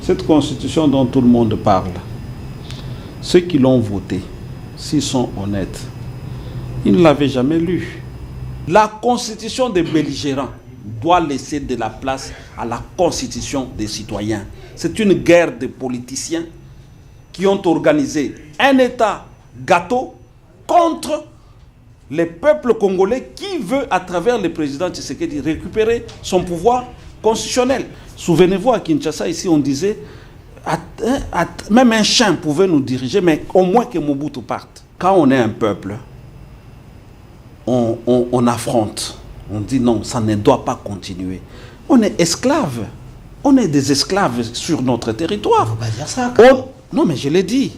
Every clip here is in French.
Cette constitution dont tout le monde parle, ceux qui l'ont votée, s'ils sont honnêtes, ils ne l'avaient jamais lue. La constitution des belligérants doit laisser de la place à la constitution des citoyens. C'est une guerre de politiciens qui ont organisé un État gâteau contre les peuples congolais qui veut, à travers le président Tshisekedi, récupérer son pouvoir constitutionnel. Souvenez-vous, à Kinshasa, ici, on disait, même un chien pouvait nous diriger, mais au moins que Mobutu parte. Quand on est un peuple, on affronte. On dit non, ça ne doit pas continuer. On est esclaves. On est des esclaves sur notre territoire. On va dire ça. Non, mais je l'ai dit.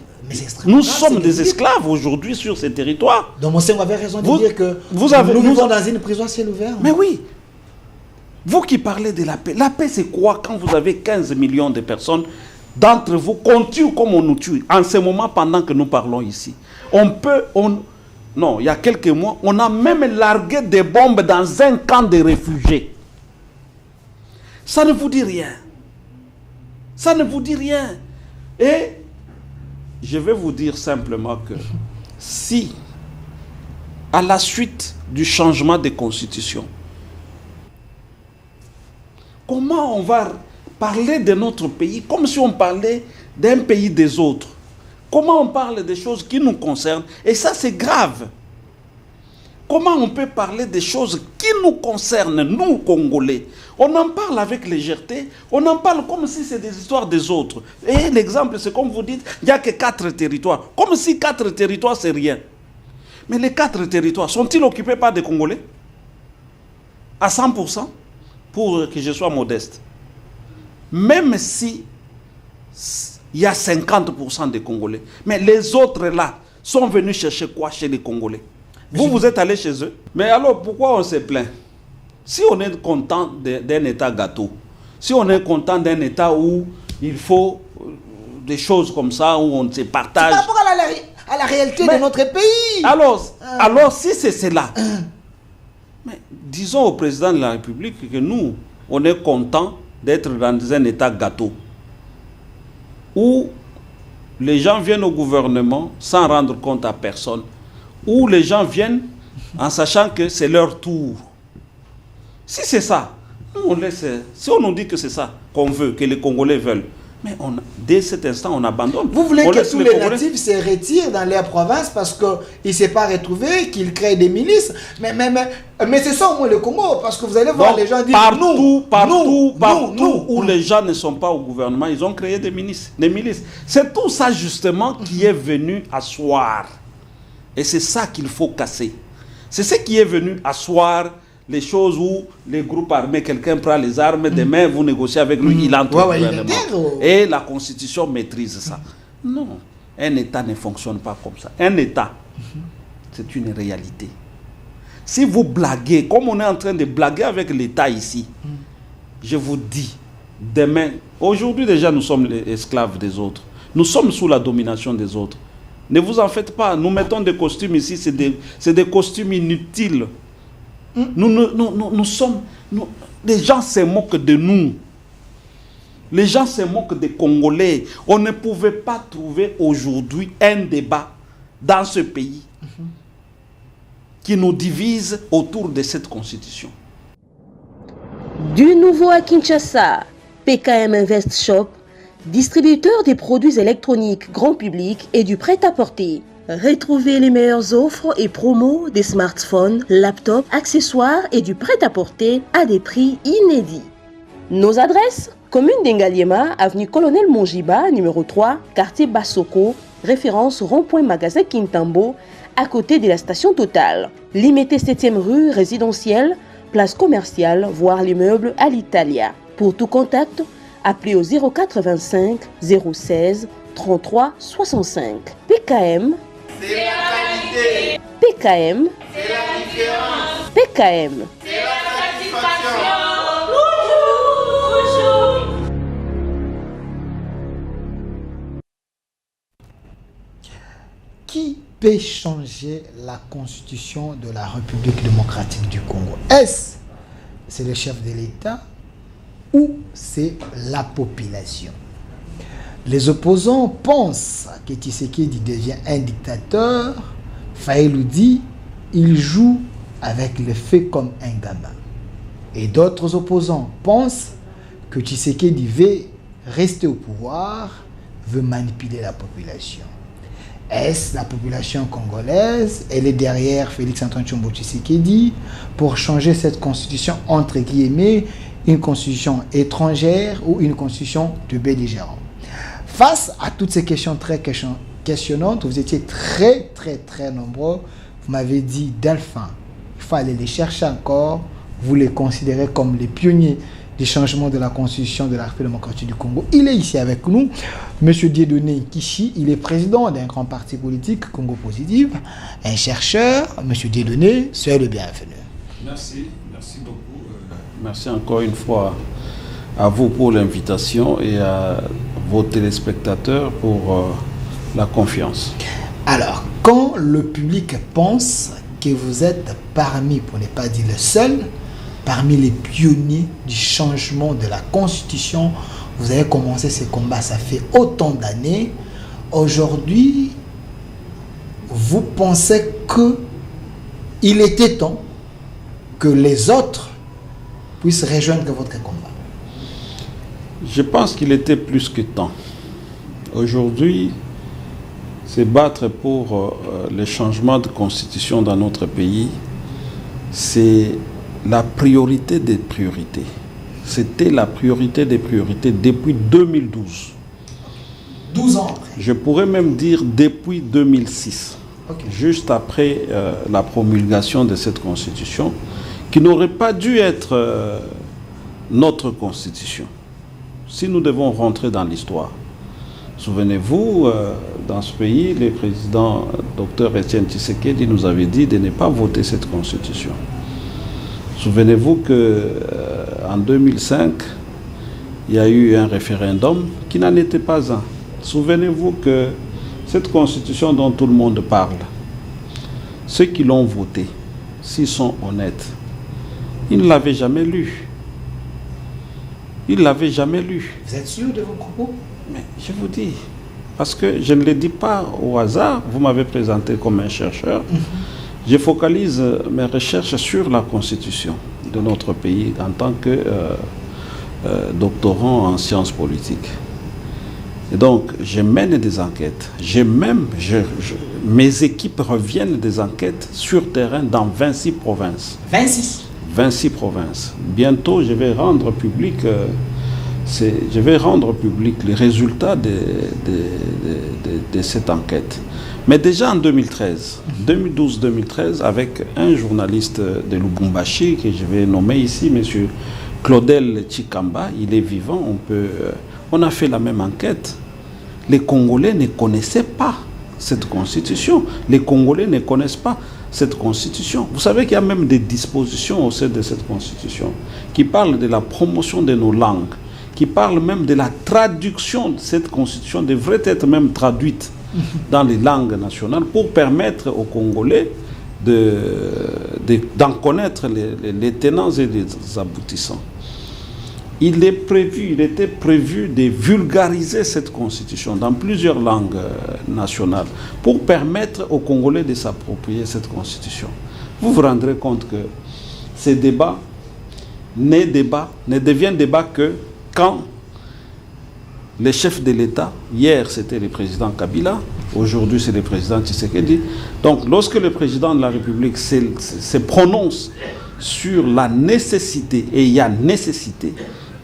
Nous sommes des esclaves aujourd'hui sur ces territoires. Donc, monsieur avait raison de dire que nous vivons dans une prison à ciel ouvert. Mais oui. Vous qui parlez de la paix c'est quoi quand vous avez 15 millions de personnes, d'entre vous qu'on tue comme on nous tue, en ce moment pendant que nous parlons ici. Non, il y a quelques mois, on a même largué des bombes dans un camp de réfugiés. Ça ne vous dit rien. Ça ne vous dit rien. Et je vais vous dire simplement que si, à la suite du changement de constitution, comment on va parler de notre pays comme si on parlait d'un pays des autres? Comment on parle des choses qui nous concernent? Et ça, c'est grave. Comment on peut parler des choses qui nous concernent, nous, Congolais? On en parle avec légèreté, on en parle comme si c'est des histoires des autres. Et l'exemple, c'est comme vous dites, il n'y a que 4 territoires. Comme si 4 territoires, c'est rien. Mais les 4 territoires, sont-ils occupés par des Congolais? À 100%? Pour que je sois modeste. Même si il y a 50% des Congolais, mais les autres là sont venus chercher quoi chez les Congolais? Vous êtes allés chez eux. Mais alors pourquoi on se plaint? Si on est content d'un État gâteau, si on est content d'un État où il faut des choses comme ça, où on se partage... Par rapport à la réalité de notre pays. Alors si c'est cela... Mais disons au président de la République que nous, on est content d'être dans un État gâteau où les gens viennent au gouvernement sans rendre compte à personne, où les gens viennent en sachant que c'est leur tour. Si c'est ça, nous on laisse. Si on nous dit que c'est ça qu'on veut, que les Congolais veulent, mais dès cet instant, on abandonne. Vous voulez que tous les natifs se retirent dans leur province parce qu'ils ne s'est pas retrouvés, qu'ils créent des milices. Mais c'est ça au moins le Congo, parce que vous allez voir les gens dire partout où les gens ne sont pas au gouvernement, ils ont créé des milices. C'est tout ça justement qui est venu asseoir. Et c'est ça qu'il faut casser. C'est ce qui est venu asseoir les choses où les groupes armés, quelqu'un prend les armes, demain vous négociez avec lui, il entre au gouvernement. Et la Constitution maîtrise ça. Non, un État ne fonctionne pas comme ça. Un État, c'est une réalité. Si vous blaguez, comme on est en train de blaguer avec l'État ici, je vous dis, demain, aujourd'hui déjà nous sommes les esclaves des autres. Nous sommes sous la domination des autres. Ne vous en faites pas, nous mettons des costumes ici, c'est des costumes inutiles. Les gens se moquent de nous. Les gens se moquent des Congolais. On ne pouvait pas trouver aujourd'hui un débat dans ce pays qui nous divise autour de cette constitution. Du nouveau à Kinshasa, PKM Invest Shop, distributeur des produits électroniques grand public et du prêt-à-porter. Retrouvez les meilleures offres et promos des smartphones, laptops, accessoires et du prêt-à-porter à des prix inédits. Nos adresses: commune d'Engaliema, avenue Colonel Mongiba, numéro 3, quartier Bassoko, référence rond-point magasin Kintambo, à côté de la station Total. Limité 7e rue résidentielle, place commerciale, voire l'immeuble à l'Italia. Pour tout contact, appelez au 0425 016 33 65. PKM, c'est la qualité. PKM, c'est la différence. PKM, c'est la satisfaction. Qui peut changer la constitution de la République démocratique du Congo? Est-ce c'est le chef de l'État ou c'est la population? Les opposants pensent que Tshisekedi devient un dictateur. Fayulu dit il joue avec les faits comme un gamin. Et d'autres opposants pensent que Tshisekedi veut rester au pouvoir, veut manipuler la population. Est-ce la population congolaise? Elle est derrière Félix-Antoine Tshombo Tshisekedi pour changer cette constitution entre guillemets, une constitution étrangère ou une constitution de belligérant. Face à toutes ces questions très questionnantes, vous étiez très nombreux. Vous m'avez dit, Delphin, il faut aller les chercher encore. Vous les considérez comme les pionniers du changement de la constitution de la République démocratique du Congo. Il est ici avec nous, M. Dieudonné Kishi. Il est président d'un grand parti politique, Congo Positive, un chercheur. M. Dieudonné, soyez le bienvenu. Merci beaucoup. Merci encore une fois à vous pour l'invitation et à vos téléspectateurs pour la confiance. Alors, quand le public pense que vous êtes parmi, pour ne pas dire le seul, parmi les pionniers du changement de la Constitution, vous avez commencé ces combats, ça fait autant d'années. Aujourd'hui, vous pensez qu'il était temps que les autres puissent rejoindre votre combat? Je pense qu'il était plus que temps. Aujourd'hui, se battre pour le changement de constitution dans notre pays, c'est la priorité des priorités. C'était la priorité des priorités depuis 2012. 12 ans après. Je pourrais même dire depuis 2006. Okay. Juste après la promulgation de cette constitution, qui n'aurait pas dû être notre constitution. Si nous devons rentrer dans l'histoire. Souvenez-vous, dans ce pays, le président Dr Etienne Tshisekedi nous avait dit de ne pas voter cette constitution. Souvenez-vous qu'en 2005, il y a eu un référendum qui n'en était pas un. Souvenez-vous que cette constitution dont tout le monde parle, ceux qui l'ont votée, s'ils sont honnêtes, ils ne l'avaient jamais lu. Ils ne l'avaient jamais lu. Vous êtes sûr de vos propos? Mais je vous dis, parce que je ne le dis pas au hasard, vous m'avez présenté comme un chercheur, je focalise mes recherches sur la constitution de notre pays en tant que doctorant en sciences politiques. Et donc, je mène des enquêtes. Mes équipes reviennent des enquêtes sur terrain dans 26 provinces. 26 provinces. Bientôt, je vais rendre public... les résultats de cette enquête. Mais déjà en 2013, 2012-2013, avec un journaliste de Lubumbashi, que je vais nommer ici, M. Claudel Chikamba, il est vivant, on a fait la même enquête. Les Congolais ne connaissaient pas cette constitution. Les Congolais ne connaissent pas cette constitution. Vous savez qu'il y a même des dispositions au sein de cette constitution qui parlent de la promotion de nos langues, qui parle même de la traduction de cette constitution, devrait être même traduite dans les langues nationales pour permettre aux Congolais d'en connaître les tenants et les aboutissants. Il était prévu de vulgariser cette constitution dans plusieurs langues nationales pour permettre aux Congolais de s'approprier cette constitution. Vous vous rendrez compte que ces débats ne deviennent débat que quand les chefs de l'État, hier c'était le président Kabila, aujourd'hui c'est le président Tshisekedi, donc lorsque le président de la République se prononce sur la nécessité, et il y a nécessité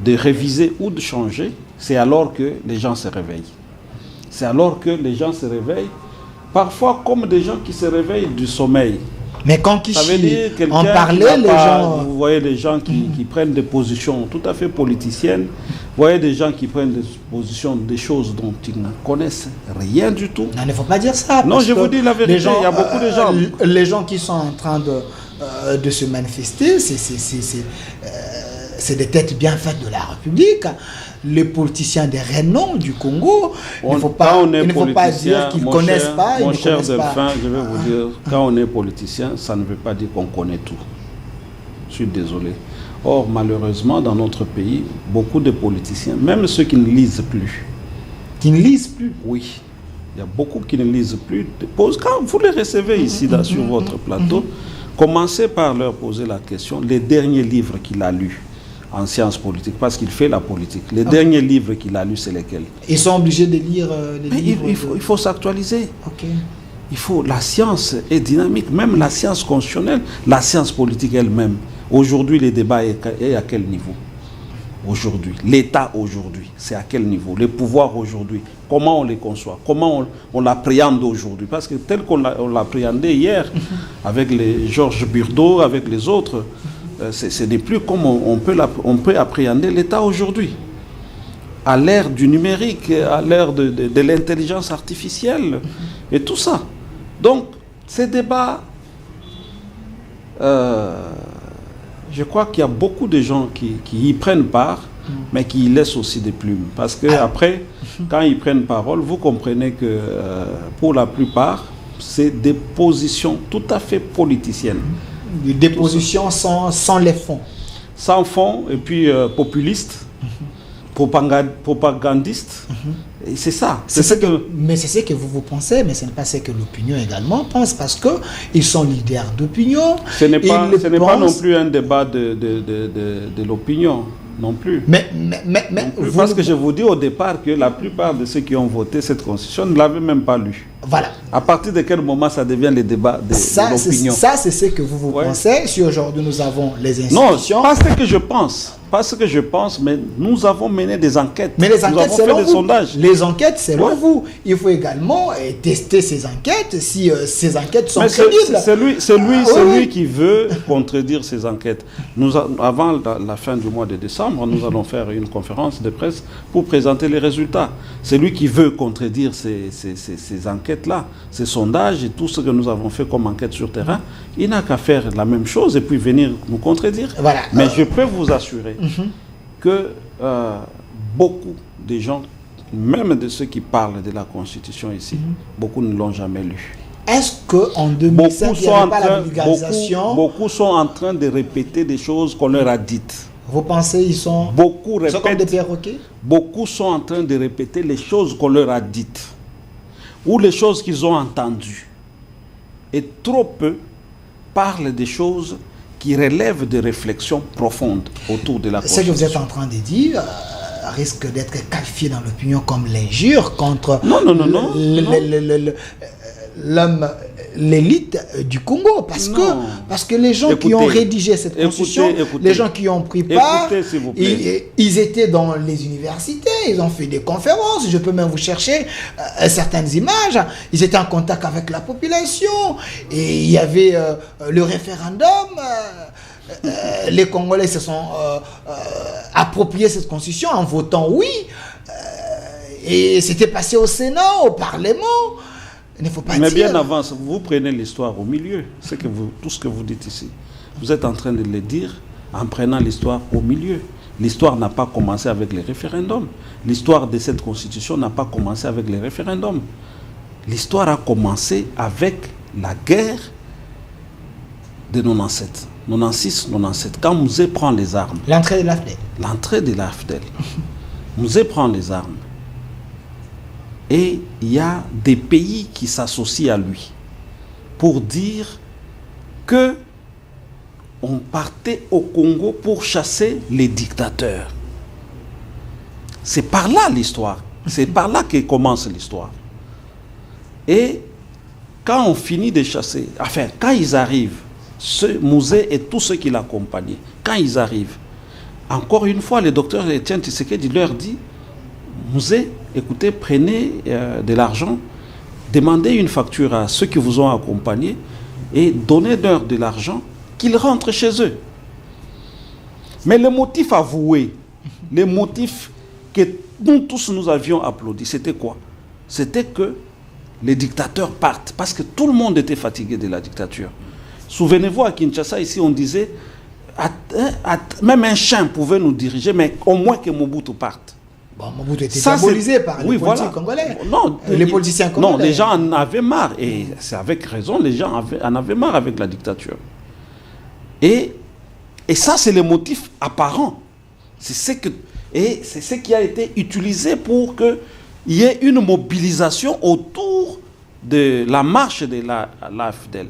de réviser ou de changer, c'est alors que les gens se réveillent. C'est alors que les gens se réveillent, parfois comme des gens qui se réveillent du sommeil. Mais quand on parlait, les gens... Vous voyez des gens qui prennent des positions tout à fait politiciennes. Vous voyez des gens qui prennent des positions, des choses dont ils ne connaissent rien du tout. Non, il ne faut pas dire ça. Non, je vous dis la vérité, il y a beaucoup de gens... Les gens qui sont en train de se manifester, c'est des têtes bien faites de la République. Les politiciens des renom du Congo, il ne faut pas dire qu'ils ne connaissent pas. Mon cher Delphin, je vais vous dire, quand on est politicien, ça ne veut pas dire qu'on connaît tout. Je suis désolé. Or, malheureusement, dans notre pays, beaucoup de politiciens, même ceux qui ne lisent plus, Qui ne lisent plus. Oui. Il y a beaucoup qui ne lisent plus. Quand vous les recevez ici sur votre plateau, commencez par leur poser la question, les derniers livres qu'il a lus en sciences politiques, parce qu'il fait la politique. Les derniers livres qu'il a lus, c'est lesquels? Ils sont obligés de lire les livres. Il faut s'actualiser. Okay. La science est dynamique, même la science constitutionnelle, la science politique elle-même. Aujourd'hui, les débats est à quel niveau? Aujourd'hui, l'État aujourd'hui, c'est à quel niveau? Les pouvoirs aujourd'hui, comment on les conçoit? Comment on l'appréhende aujourd'hui? Parce que tel qu'on l'appréhendait hier, avec les Georges Burdeau, avec les autres, ce n'est plus comme on peut appréhender l'État aujourd'hui. À l'ère du numérique, à l'ère de l'intelligence artificielle, et tout ça. Donc, ces débats, je crois qu'il y a beaucoup de gens qui y prennent part, mais qui y laissent aussi des plumes. Parce qu'après, quand ils prennent parole, vous comprenez que pour la plupart, c'est des positions tout à fait politiciennes. Des positions sans les fonds. Sans fond, et puis populistes, propagandistes. Et c'est ça. Mais c'est ce que vous pensez, mais ce n'est pas ce que l'opinion également pense, parce qu'ils sont leaders d'opinion. Ce n'est pas non plus un débat de l'opinion. Non plus. Mais parce que je vous dis au départ que la plupart de ceux qui ont voté cette constitution ne l'avaient même pas lu. Voilà. À partir de quel moment ça devient le débat de l'opinion? Ça, c'est ce que vous pensez. Si aujourd'hui nous avons les institutions... Non, pas ce que je pense. Pas ce que je pense, mais nous avons mené des enquêtes. Mais les enquêtes, nous avons fait des sondages. Les enquêtes, selon vous. Il faut également tester ces enquêtes, si ces enquêtes sont crédibles. C'est lui qui veut contredire ces enquêtes. Avant la fin du mois de décembre, nous allons faire une conférence de presse pour présenter les résultats. C'est lui qui veut contredire ces enquêtes-là, ces sondages et tout ce que nous avons fait comme enquête sur terrain. Il n'a qu'à faire la même chose et puis venir nous contredire. Voilà. Mais je peux vous assurer que beaucoup de gens, même de ceux qui parlent de la Constitution ici, beaucoup ne l'ont jamais lu. Est-ce qu'en 2005, il n'y avait pas la vulgarisation? Beaucoup sont en train de répéter des choses qu'on leur a dites. Vous pensez qu'ils sont... Beaucoup répètent, comme des perroquets? Beaucoup sont en train de répéter les choses qu'on leur a dites ou les choses qu'ils ont entendues. Et trop peu parlent des choses qui relèvent de réflexions profondes autour de la Constitution. Ce que vous êtes en train de dire risque d'être qualifié dans l'opinion comme l'injure contre l'homme, l'élite du Congo, parce que les gens qui ont rédigé cette constitution, les gens qui ont pris part, ils étaient dans les universités, ils ont fait des conférences, je peux même vous chercher certaines images, ils étaient en contact avec la population, et il y avait le référendum, les Congolais se sont appropriés cette constitution en votant oui, et c'était passé au Sénat, au Parlement. Il ne faut pas Mais dire... bien avant, vous prenez l'histoire au milieu. Tout ce que vous dites ici, vous êtes en train de le dire en prenant l'histoire au milieu. L'histoire n'a pas commencé avec les référendums. L'histoire de cette constitution n'a pas commencé avec les référendums. L'histoire a commencé avec la guerre de 97, 96, 97. Quand Mouzé prend les armes. L'entrée de l'AFDEL. L'entrée de l'AFDEL. Mouzé prend les armes. Et il y a des pays qui s'associent à lui pour dire que on partait au Congo pour chasser les dictateurs. C'est par là l'histoire. C'est par là que commence l'histoire. Et quand on finit de chasser, enfin, quand ils arrivent, Mouzé et tous ceux qui l'accompagnaient, quand ils arrivent, encore une fois, le docteur Etienne Tshisekedi leur dit, Mouzé, écoutez, prenez de l'argent, demandez une facture à ceux qui vous ont accompagnés et donnez-leur de l'argent qu'ils rentrent chez eux. Mais le motif avoué, le motif que nous tous nous avions applaudi, c'était quoi? C'était que les dictateurs partent parce que tout le monde était fatigué de la dictature. Souvenez-vous, à Kinshasa, ici, on disait même un chien pouvait nous diriger, mais au moins que Mobutu parte. Bon, Mobutu était diabolisé par les politiciens congolais. Non, les politiciens congolais. Non, les gens en avaient marre. Et c'est avec raison, les gens en avaient marre avec la dictature. Et ça, c'est le motif apparent. C'est ce qui a été utilisé pour que il y ait une mobilisation autour de la marche de l'AFDEL.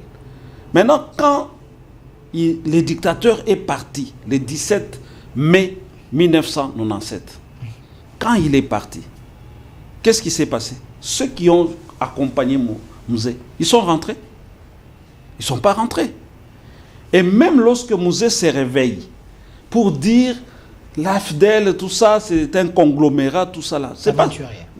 Maintenant, quand le dictateur est parti, le 17 mai 1997, quand il est parti, qu'est-ce qui s'est passé? Ceux qui ont accompagné Mouzé, ils sont rentrés? Ils ne sont pas rentrés. Et même lorsque Mouzé se réveille pour dire l'AFDEL, tout ça, c'est un conglomérat, tout ça là. C'est pas.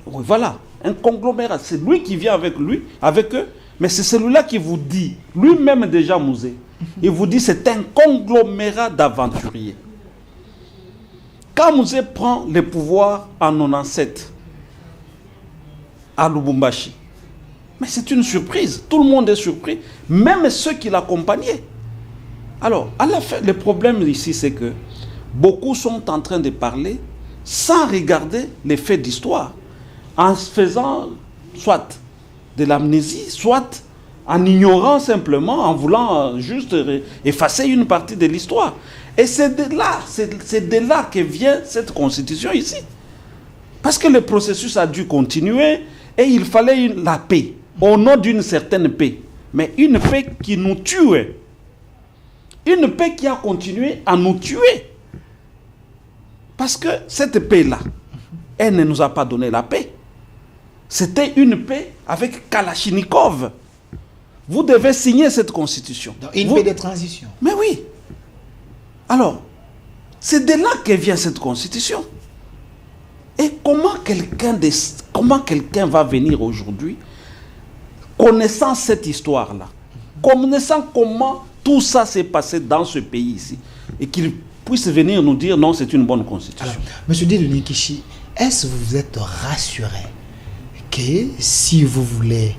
Oui, voilà, un conglomérat. C'est lui qui vient avec eux, mais c'est celui-là qui vous dit, lui-même déjà Mouzé, il vous dit c'est un conglomérat d'aventuriers. Quand Mouzé prend le pouvoir en 97 à Lubumbashi, mais c'est une surprise. Tout le monde est surpris, même ceux qui l'accompagnaient. Alors, à la fin, le problème ici, c'est que beaucoup sont en train de parler sans regarder les faits d'histoire, en faisant soit de l'amnésie, soit en ignorant simplement, en voulant juste effacer une partie de l'histoire. Et c'est de là que vient cette constitution ici. Parce que le processus a dû continuer et il fallait la paix, au nom d'une certaine paix. Mais une paix qui nous tuait. Une paix qui a continué à nous tuer. Parce que cette paix-là, elle ne nous a pas donné la paix. C'était une paix avec Kalachnikov. Vous devez signer cette constitution. Donc, une paix de transition. Mais oui. Alors, c'est de là que vient cette constitution. Et comment quelqu'un va venir aujourd'hui, connaissant cette histoire-là, connaissant comment tout ça s'est passé dans ce pays ici, et qu'il puisse venir nous dire non, c'est une bonne constitution. Alors, M. Dieudonné Kishi, est-ce que vous êtes rassuré que si vous voulez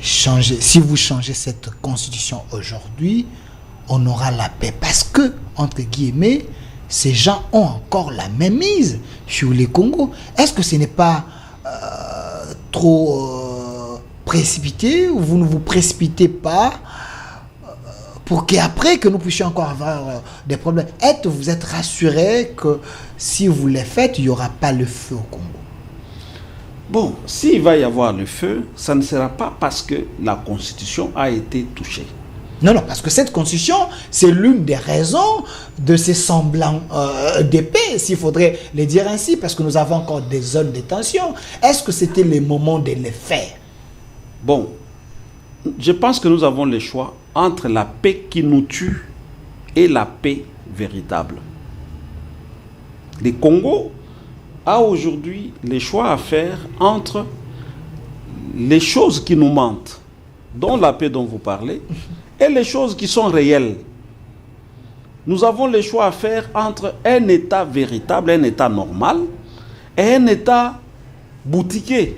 changer, si vous changez cette constitution aujourd'hui, on aura la paix? Parce que, entre guillemets, ces gens ont encore la même mise sur les Congos. Est-ce que ce n'est pas trop précipité, ou vous ne vous précipitez pas pour qu'après que nous puissions encore avoir des problèmes? Vous êtes rassuré que si vous les faites, il n'y aura pas le feu au Congo? Bon, s'il va y avoir le feu, ça ne sera pas parce que la Constitution a été touchée. Non, parce que cette constitution, c'est l'une des raisons de ces semblants d'épée, s'il faudrait les dire ainsi, parce que nous avons encore des zones de tension. Est-ce que c'était le moment de les faire? Bon, je pense que nous avons le choix entre la paix qui nous tue et la paix véritable. Le Congo a aujourd'hui le choix à faire entre les choses qui nous mentent, dont la paix dont vous parlez, et les choses qui sont réelles. Nous avons le choix à faire entre un État véritable, un État normal, et un État boutiqué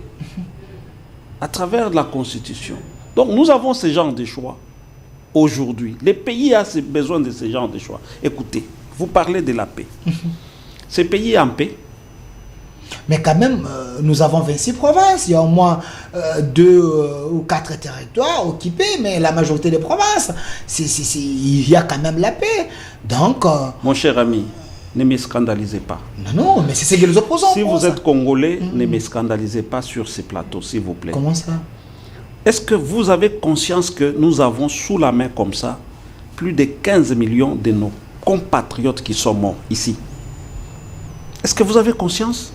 à travers la Constitution. Donc nous avons ce genre de choix aujourd'hui. Le pays a besoin de ce genre de choix. Écoutez, vous parlez de la paix. Ce pays est en paix. Mais quand même, nous avons 26 provinces. Il y a au moins 2 ou 4 territoires occupés, mais la majorité des provinces, il y a quand même la paix. Donc, mon cher ami, ne me scandalisez pas. Non, mais c'est ce que les opposants Si vous êtes Congolais, ne me scandalisez pas sur ces plateaux, s'il vous plaît. Comment ça? Est-ce que vous avez conscience que nous avons sous la main comme ça plus de 15 millions de nos compatriotes qui sont morts ici? Est-ce que vous avez conscience?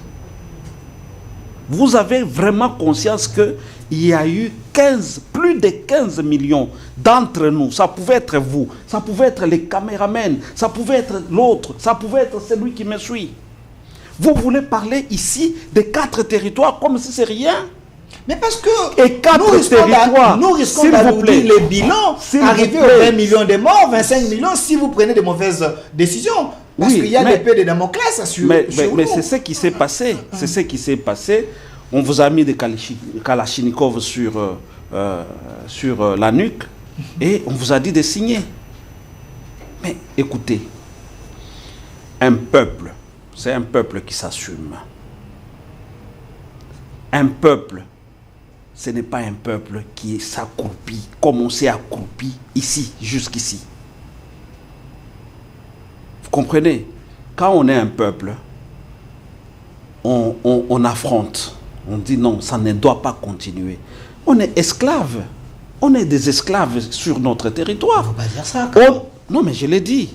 Vous avez vraiment conscience qu'il y a eu plus de 15 millions d'entre nous. Ça pouvait être vous, ça pouvait être les caméramans, ça pouvait être l'autre, ça pouvait être celui qui me suit. Vous voulez parler ici de 4 territoires comme si c'est rien? Mais parce que et 4 nous risquons d'alourdir les bilans, arriver aux 20 millions de morts, 25 millions si vous prenez de mauvaises décisions. Parce qu'il y a des paix de Damoclès sur mais c'est ce qui s'est passé. C'est ce qui s'est passé. On vous a mis des Kalachnikov sur la nuque et on vous a dit de signer. Mais écoutez, un peuple, c'est un peuple qui s'assume. Un peuple, ce n'est pas un peuple qui s'accroupit comme on s'est accroupi ici, jusqu'ici. Vous comprenez? Quand on est un peuple, on affronte, On dit non, ça ne doit pas continuer. On est esclaves. On est des esclaves sur notre territoire. Il ne faut pas dire ça. Non, mais je l'ai dit.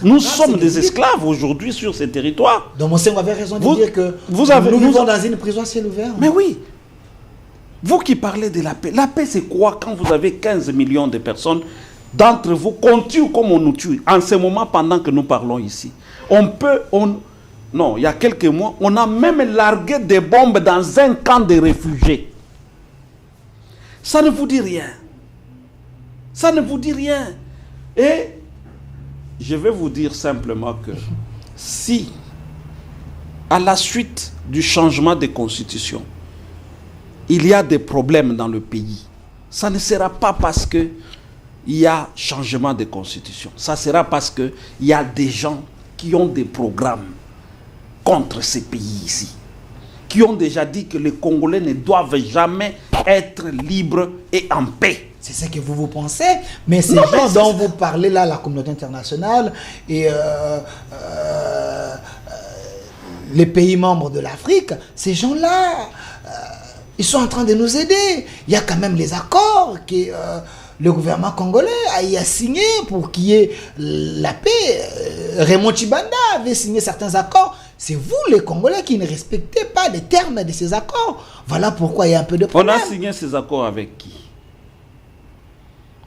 Nous grave, sommes des esclaves aujourd'hui sur ces territoires. Donc, monsieur, vous avez raison de dire que nous vivons dans une prison à ciel ouvert. Mais oui. Vous qui parlez de la paix c'est quoi quand vous avez 15 millions de personnes, d'entre vous, qu'on tue comme on nous tue, en ce moment pendant que nous parlons ici. Non, il y a quelques mois, on a même largué des bombes dans un camp de réfugiés. Ça ne vous dit rien. Ça ne vous dit rien. Et je vais vous dire simplement que si, à la suite du changement de constitution, il y a des problèmes dans le pays, ça ne sera pas parce qu'il y a changement de constitution. Ça sera parce qu'il y a des gens qui ont des programmes contre ces pays ici, qui ont déjà dit que les Congolais ne doivent jamais être libres et en paix. C'est ce que vous pensez, mais ces gens dont vous parlez là, la communauté internationale et les pays membres de l'Afrique, ces gens-là, ils sont en train de nous aider. Il y a quand même les accords que le gouvernement congolais a signé pour qu'il y ait la paix. Raymond Tchibanda avait signé certains accords. C'est vous, les Congolais, qui ne respectez pas les termes de ces accords. Voilà pourquoi il y a un peu de problème. On a signé ces accords avec qui?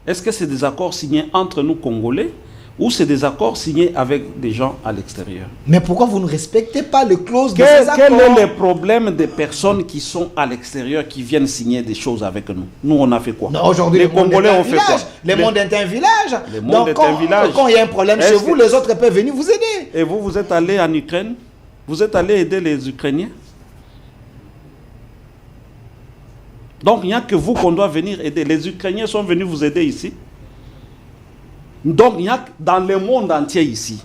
Est-ce que c'est des accords signés entre nous, Congolais, ou c'est des accords signés avec des gens à l'extérieur? Mais pourquoi vous ne respectez pas les clauses de ces accords? Quel est le problème des personnes qui sont à l'extérieur, qui viennent signer des choses avec nous? Nous, on a fait quoi? Aujourd'hui, les Congolais ont fait quoi? Le monde est un village. Le monde est un village. Quand il y a un problème chez vous, les autres peuvent venir vous aider. Et vous êtes allé en Ukraine? Vous êtes allé aider les Ukrainiens? Donc, il n'y a que vous qu'on doit venir aider. Les Ukrainiens sont venus vous aider ici. Donc, il y a dans le monde entier ici.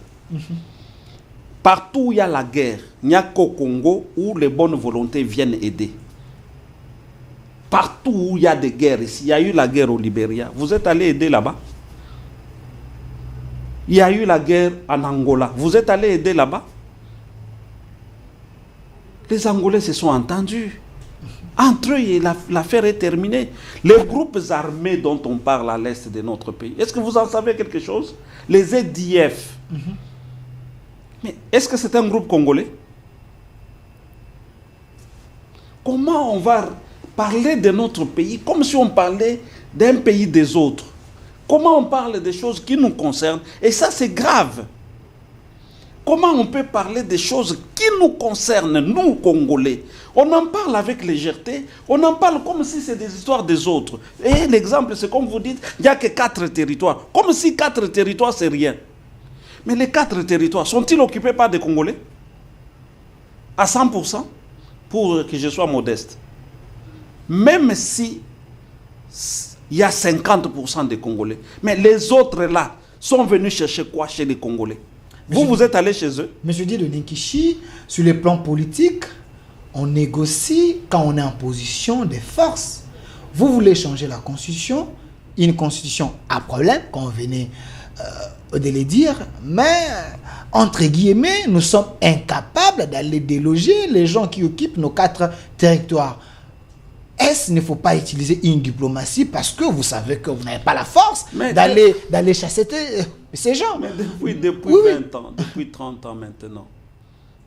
Partout où il y a la guerre, il n'y a qu'au Congo où les bonnes volontés viennent aider. Partout où il y a des guerres ici, il y a eu la guerre au Libéria. Vous êtes allé aider là-bas? Il y a eu la guerre en Angola. Vous êtes allé aider là-bas? Les Angolais se sont entendus. Entre eux, l'affaire est terminée. Les groupes armés dont on parle à l'est de notre pays, est-ce que vous en savez quelque chose? Les EDF. Mais est-ce que c'est un groupe congolais? Comment on va parler de notre pays comme si on parlait d'un pays des autres? Comment on parle des choses qui nous concernent? Et ça, c'est grave. Comment on peut parler des choses qui nous concernent, nous, Congolais? On en parle avec légèreté, on en parle comme si c'est des histoires des autres. Et l'exemple, c'est comme vous dites, il n'y a que 4 territoires. Comme si 4 territoires, c'est rien. Mais les 4 territoires, sont-ils occupés par des Congolais? À 100%? Pour que je sois modeste. Même si il y a 50% des Congolais. Mais les autres, là, sont venus chercher quoi chez les Congolais? Vous êtes allé chez eux? Monsieur dit de Ninkishi, sur le plan politique, on négocie quand on est en position de force. Vous voulez changer la constitution, une constitution à problème, comme on venait de le dire, mais entre guillemets, nous sommes incapables d'aller déloger les gens qui occupent nos 4 territoires. Est-ce qu'il ne faut pas utiliser une diplomatie parce que vous savez que vous n'avez pas la force d'aller chasser ces gens? Mais depuis 20 ans, depuis 30 ans maintenant,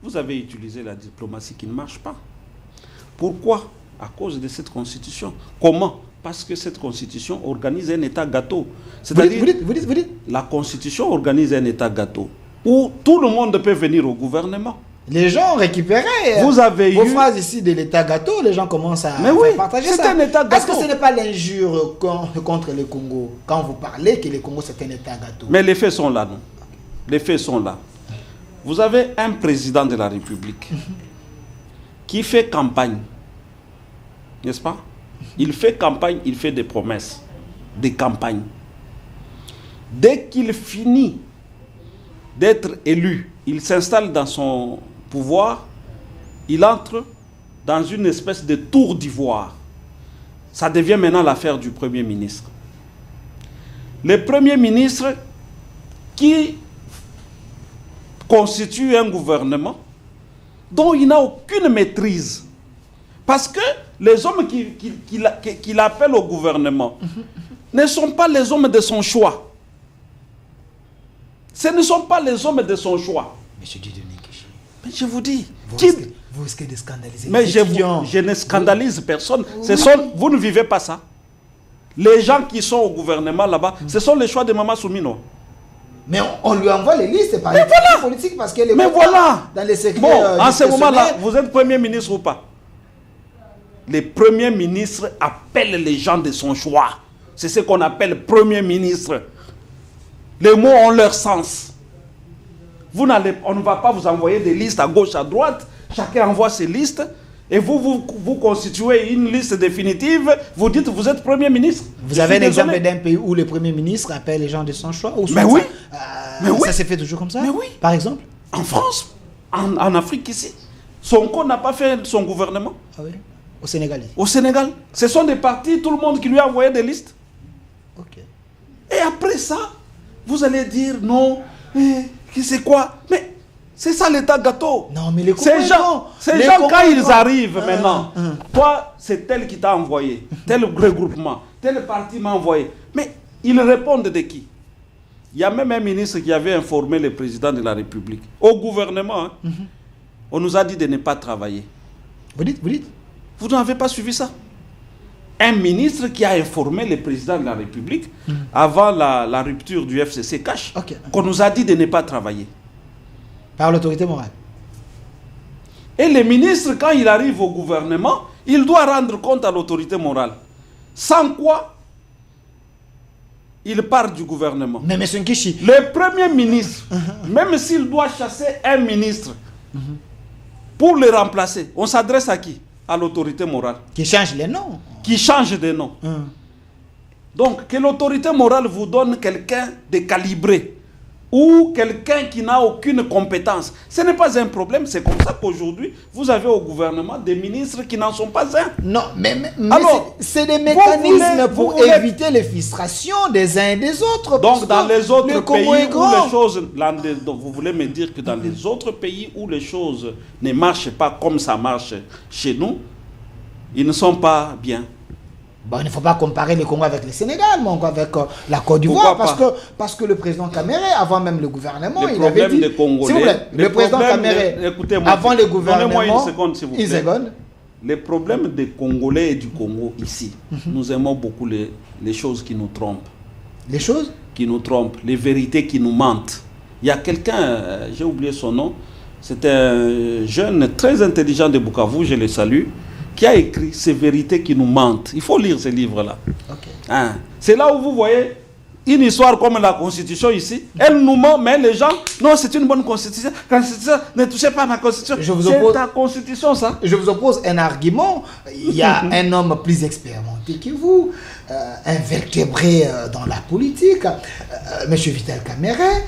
vous avez utilisé la diplomatie qui ne marche pas. Pourquoi? À cause de cette constitution. Comment? Parce que cette constitution organise un état gâteau. C'est-à-dire, vous dites. La constitution organise un état gâteau où tout le monde peut venir au gouvernement. Les gens récupéraient vos phrases ici de l'état gâteau, les gens commencent à partager ça. C'est un état gâteau. Est-ce que ce n'est pas l'injure contre le Congo quand vous parlez que le Congo c'est un état gâteau? Mais les faits sont là, non? Les faits sont là. Vous avez un président de la République qui fait campagne, n'est-ce pas? Il fait campagne, il fait des promesses, des campagnes. Dès qu'il finit d'être élu, il s'installe dans son pouvoir, il entre dans une espèce de tour d'ivoire. Ça devient maintenant l'affaire du Premier ministre. Le Premier ministre qui constitue un gouvernement dont il n'a aucune maîtrise. Parce que les hommes qu'il appelle au gouvernement ne sont pas les hommes de son choix. Ce ne sont pas les hommes de son choix. Monsieur Dieudonné Keshi. Mais je vous dis, vous risquez de scandaliser mais je ne scandalise personne. Vous ne vivez pas ça. Les gens qui sont au gouvernement là-bas, ce sont les choix de Mama Soumino. Mais on lui envoie les listes par les politiques parce qu'elle est dans les secrets. Bon, en ce moment-là, vous êtes Premier ministre ou pas? Le Premier ministre appelle les gens de son choix. C'est ce qu'on appelle Premier ministre. Les mots ont leur sens. On ne va pas vous envoyer des listes à gauche, à droite. Chacun envoie ses listes. Et vous constituez une liste définitive. Vous dites que vous êtes Premier ministre. Vous avez un exemple d'un pays où le Premier ministre appelle les gens de son choix? Mais oui. Ça s'est fait toujours comme ça? Mais oui. Par exemple? En France, en Afrique ici. Sonko n'a pas fait son gouvernement. Ah oui. Au Sénégal? Au Sénégal. Ce sont des partis, tout le monde qui lui a envoyé des listes. Ok. Et après ça, vous allez dire non, c'est quoi? Mais c'est ça l'état gâteau. Non, mais ces gens, quand ils arrivent maintenant, toi, c'est tel qui t'a envoyé, tel regroupement, tel parti m'a envoyé. Mais ils répondent de qui? Il y a même un ministre qui avait informé le président de la République. Au gouvernement, on nous a dit de ne pas travailler. Vous dites? Vous n'avez pas suivi ça? Un ministre qui a informé le président de la République avant la rupture du FCC Cash, qu'on nous a dit de ne pas travailler. Par l'autorité morale. Et le ministre, quand il arrive au gouvernement, il doit rendre compte à l'autorité morale. Sans quoi, il part du gouvernement. Mais M. Nkishi, le Premier ministre, même s'il doit chasser un ministre pour le remplacer, on s'adresse à qui? À l'autorité morale. Qui change les noms. Qui change de nom. Donc, que l'autorité morale vous donne quelqu'un de calibré ou quelqu'un qui n'a aucune compétence. Ce n'est pas un problème. C'est comme ça qu'aujourd'hui, vous avez au gouvernement des ministres qui n'en sont pas un. Non, mais c'est des mécanismes pour éviter les frustrations des uns et des autres. Donc, dans les autres pays où les choses... Donc, vous voulez me dire que dans les autres pays où les choses ne marchent pas comme ça marche chez nous, ils ne sont pas bien. Bon, il ne faut pas comparer le Congo avec le Sénégal, mais avec la Côte d'Ivoire, parce que le président Kamere, avant même le gouvernement, il avait dit... S'il vous plaît, le président Kamere, avant le gouvernement... Donnez-moi une seconde, s'il vous plaît. Les problèmes des Congolais et du Congo ici, nous aimons beaucoup les choses qui nous trompent. Les choses qui nous trompent, les vérités qui nous mentent. Il y a quelqu'un, j'ai oublié son nom, c'est un jeune très intelligent de Bukavu, je le salue, qui a écrit ces vérités qui nous mentent. Il faut lire ces livres-là. C'est là où vous voyez une histoire comme la Constitution ici. Elle nous ment, mais les gens, non, c'est une bonne Constitution. Constitution, ne touchez pas à ma Constitution. C'est ta Constitution, ça. Je vous oppose un argument. Il y a un homme plus expérimenté que vous, invertébré dans la politique, M. Vital Kamerhe.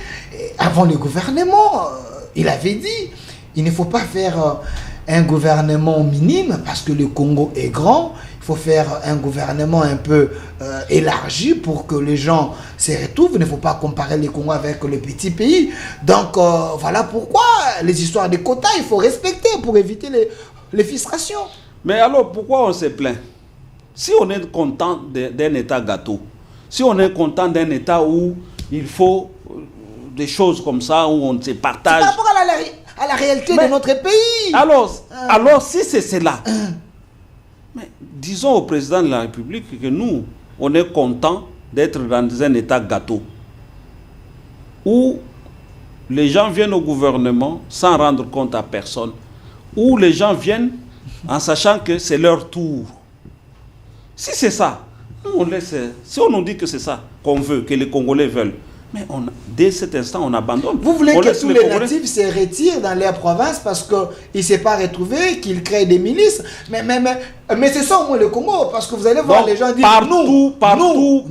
Avant le gouvernement, il avait dit, il ne faut pas faire... un gouvernement minime, parce que le Congo est grand, il faut faire un gouvernement un peu élargi pour que les gens se retrouvent. Il ne faut pas comparer le Congo avec le petit pays. Donc voilà pourquoi les histoires de quotas, il faut respecter pour éviter les frustrations. Mais alors pourquoi on se plaint? Si on est content d'un État gâteau, si on est content d'un État où il faut des choses comme ça, où on se partage... Par rapport à la réalité de notre pays. Alors si c'est cela, mais disons au président de la République que nous, on est content d'être dans un État gâteau, où les gens viennent au gouvernement sans rendre compte à personne, où les gens viennent en sachant que c'est leur tour. Si c'est ça, nous on laisse. Si on nous dit que c'est ça qu'on veut, que les Congolais veulent, mais dès cet instant, on abandonne. Vous voulez que tous les natifs se retirent dans leur province parce qu'ils ne s'est pas retrouvé, qu'ils créent des milices. Mais c'est ça au moins le Congo, parce que vous allez voir les gens dire partout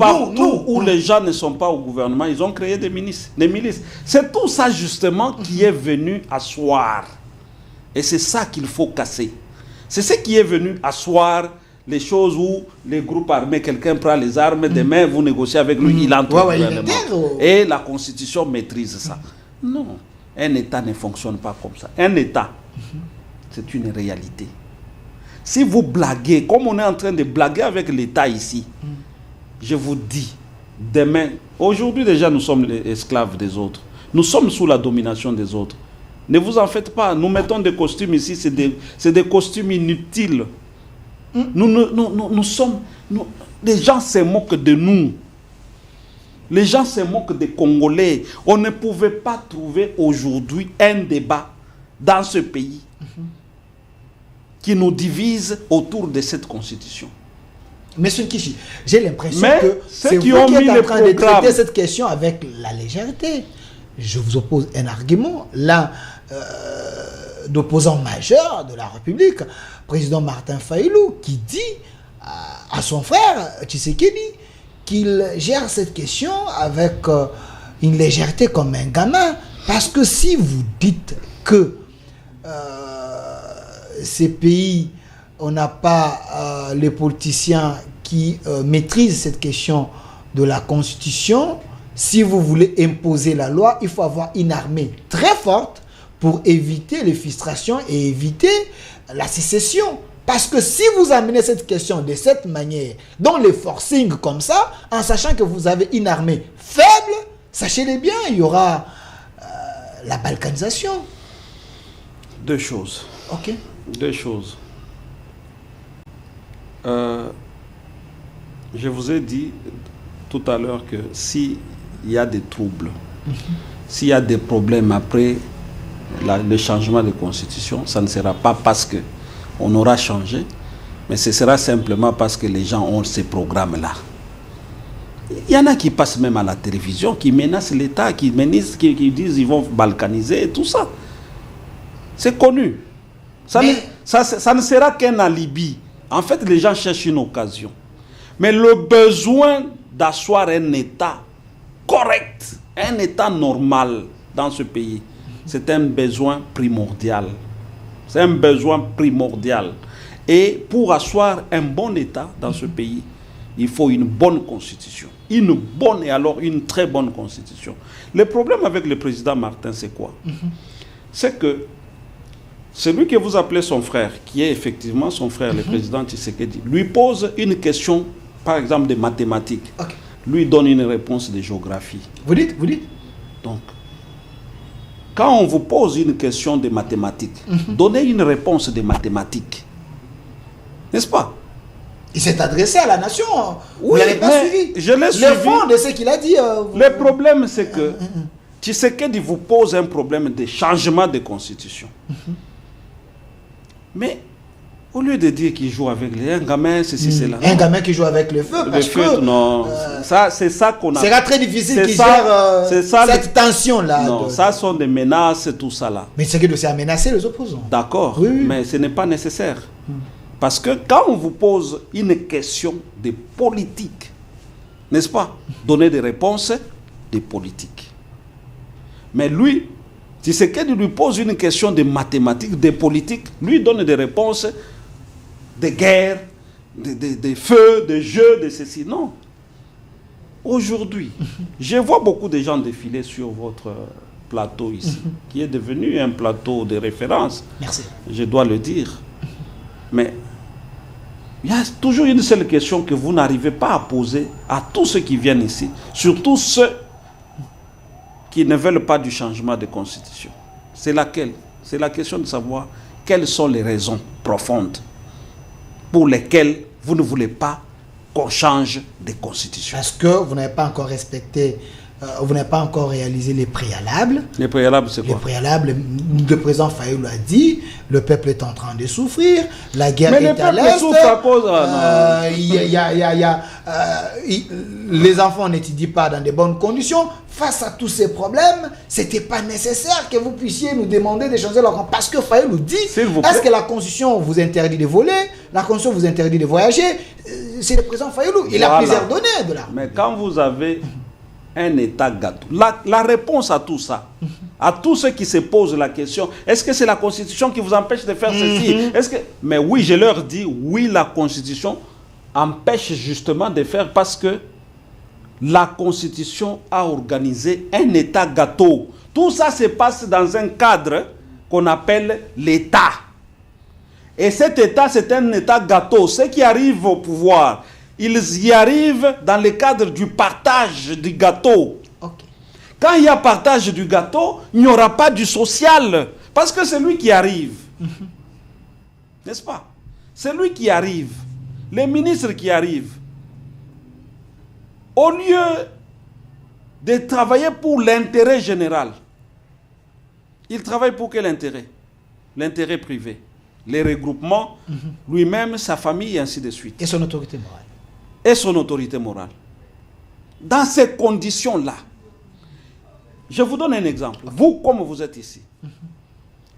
où les gens ne sont pas au gouvernement, ils ont créé des milices. C'est tout ça justement qui est venu asseoir. Et c'est ça qu'il faut casser. C'est ce qui est venu asseoir les choses où les groupes armés, quelqu'un prend les armes, demain vous négociez avec lui, il entre au gouvernement. Et la Constitution maîtrise ça. Non, un État ne fonctionne pas comme ça. Un État, c'est une réalité. si vous blaguez, comme on est en train de blaguer avec l'État ici, je vous dis, demain, aujourd'hui déjà nous sommes les esclaves des autres. Nous sommes sous la domination des autres. Ne vous en faites pas. Nous mettons des costumes ici, c'est des costumes inutiles. Les gens se moquent de nous. Les gens se moquent des Congolais. On ne pouvait pas trouver aujourd'hui un débat dans ce pays qui nous divise autour de cette constitution. Monsieur Nkichi, j'ai l'impression que c'est vous qui êtes en train de traiter cette question avec la légèreté. Je vous oppose un argument, l'un d'opposant majeur de la République, président Martin Fayulu, qui dit à son frère Tshisekedi qu'il gère cette question avec une légèreté comme un gamin. Parce que si vous dites que ces pays, on n'a pas les politiciens qui maîtrisent cette question de la Constitution, si vous voulez imposer la loi, il faut avoir une armée très forte pour éviter les frustrations et éviter la sécession. Parce que si vous amenez cette question de cette manière, dans les forcings comme ça, en sachant que vous avez une armée faible, sachez-le bien, il y aura la balkanisation. Deux choses. Ok. Deux choses. Je vous ai dit tout à l'heure que s'il y a des troubles, s'il y a des problèmes après le changement de constitution, ça ne sera pas parce qu'on aura changé, mais ce sera simplement parce que les gens ont ces programmes-là. Il y en a qui passent même à la télévision, qui menacent l'État, qui disent qu'ils vont balkaniser et tout ça. C'est connu. Ça ne sera qu'un alibi. En fait, les gens cherchent une occasion. Mais le besoin d'asseoir un État correct, un État normal dans ce pays, c'est un besoin primordial. C'est un besoin primordial. Et pour asseoir un bon État dans ce pays, il faut une bonne constitution. Une bonne et alors une très bonne constitution. Le problème avec le président Martin, c'est quoi? C'est que celui que vous appelez son frère, qui est effectivement son frère, le président Tshisekedi, lui pose une question, par exemple, de mathématiques. Okay. Lui donne une réponse de géographie. Vous dites? Donc, quand on vous pose une question de mathématiques, donnez une réponse de mathématiques. N'est-ce pas? Il s'est adressé à la nation. Oui, vous n'avez pas suivi. Je l'ai suivi. Le fond de ce qu'il a dit. Le problème, c'est que Tshisekedi vous pose un problème de changement de constitution. Mais au lieu de dire qu'il joue avec un gamin, ceci, cela. Un gamin qui joue avec le feu, parce que... Non, c'est ça qu'on a... C'est très difficile qu'il gère cette tension-là. Non, ça sont des menaces, tout ça là. Mais c'est que de menacer les opposants. D'accord, oui. Mais ce n'est pas nécessaire. Parce que quand on vous pose une question de politique, n'est-ce pas? Donner des réponses de politique. Mais lui, si c'est qu'il lui pose une question de mathématiques, de politique, lui donne des réponses de guerre, de feu, de jeu, de ceci. Non. Aujourd'hui, je vois beaucoup de gens défiler sur votre plateau ici, qui est devenu un plateau de référence. Merci. Je dois le dire. Mais il y a toujours une seule question que vous n'arrivez pas à poser à tous ceux qui viennent ici, surtout ceux qui ne veulent pas du changement de constitution. C'est laquelle? C'est la question de savoir quelles sont les raisons profondes pour lesquelles vous ne voulez pas qu'on change de constitution. Parce que vous n'avez pas encore respecté, vous n'avez pas encore réalisé les préalables. Les préalables, c'est quoi? Les préalables, le président Fayulu a dit, le peuple est en train de souffrir, la guerre est à l'est. Mais le peuple souffre à cause... les enfants n'étudient pas dans de bonnes conditions. Face à tous ces problèmes, ce n'était pas nécessaire que vous puissiez nous demander de changer la constitution. Parce que Fayulu dit, est-ce que la constitution vous interdit de voler? La constitution vous interdit de voyager? C'est le président Fayulu. Il a plusieurs données de là. Mais quand vous avez un État gâteau, la réponse à tout ça, à tous ceux qui se posent la question, est-ce que c'est la constitution qui vous empêche de faire ceci? Mais oui, je leur dis, oui, la constitution empêche justement de faire parce que la Constitution a organisé un État gâteau. Tout ça se passe dans un cadre qu'on appelle l'État. Et cet État, c'est un État gâteau. Ceux qui arrivent au pouvoir, ils y arrivent dans le cadre du partage du gâteau. Okay. Quand il y a partage du gâteau, il n'y aura pas du social. Parce que c'est lui qui arrive. N'est-ce pas? C'est lui qui arrive. Les ministres qui arrivent. Au lieu de travailler pour l'intérêt général, ils travaillent pour quel intérêt? L'intérêt privé. Les regroupements, lui-même, sa famille, et ainsi de suite. Et son autorité morale. Et son autorité morale. Dans ces conditions-là, je vous donne un exemple. Vous, comme vous êtes ici,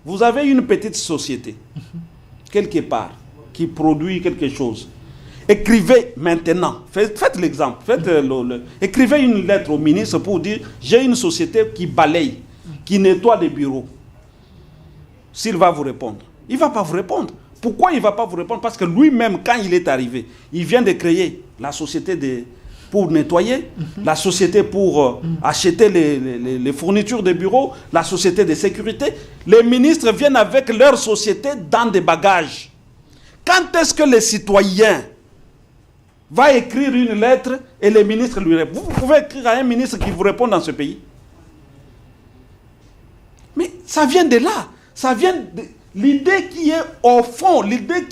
vous avez une petite société, quelque part, qui produit quelque chose. Écrivez maintenant, faites l'exemple, écrivez une lettre au ministre pour dire « J'ai une société qui balaye, qui nettoie des bureaux. » S'il va vous répondre. Il ne va pas vous répondre. Pourquoi il ne va pas vous répondre? Parce que lui-même, quand il est arrivé, il vient de créer la société pour nettoyer, la société pour acheter les fournitures de bureaux, la société de sécurité. Les ministres viennent avec leur société dans des bagages. Quand est-ce que les citoyens vont écrire une lettre et les ministres lui répondent? Vous pouvez écrire à un ministre qui vous répond dans ce pays. Mais ça vient de là. Ça vient de l'idée qui est au fond, l'idée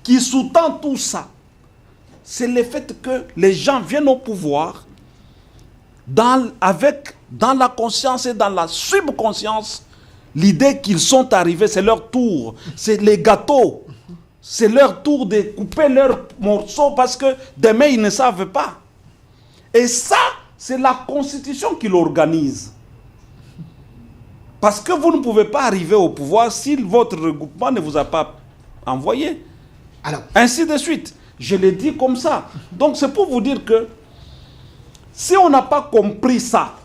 qui sous-tend tout ça. C'est le fait que les gens viennent au pouvoir dans la conscience et dans la subconscience, l'idée qu'ils sont arrivés, c'est leur tour, c'est les gâteaux, c'est leur tour de couper leurs morceaux parce que demain ils ne savent pas. Et ça, c'est la Constitution qui l'organise. Parce que vous ne pouvez pas arriver au pouvoir si votre regroupement ne vous a pas envoyé. Alors, ainsi de suite. Je l'ai dit comme ça. Donc c'est pour vous dire que si on n'a pas compris ça,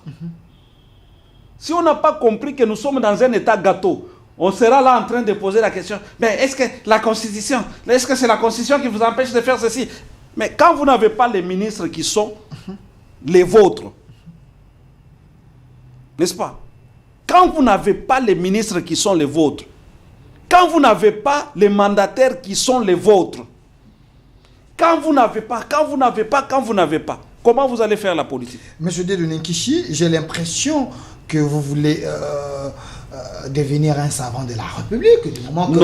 si on n'a pas compris que nous sommes dans un état gâteau, on sera là en train de poser la question, mais est-ce que la Constitution, est-ce que c'est la Constitution qui vous empêche de faire ceci? Mais quand vous n'avez pas les ministres qui sont les vôtres, n'est-ce pas? Quand vous n'avez pas les ministres qui sont les vôtres, quand vous n'avez pas les mandataires qui sont les vôtres, quand vous n'avez pas, comment vous allez faire la politique? Monsieur Dedo-Ninkichi, j'ai l'impression que vous voulez devenir un savant de la République du moment que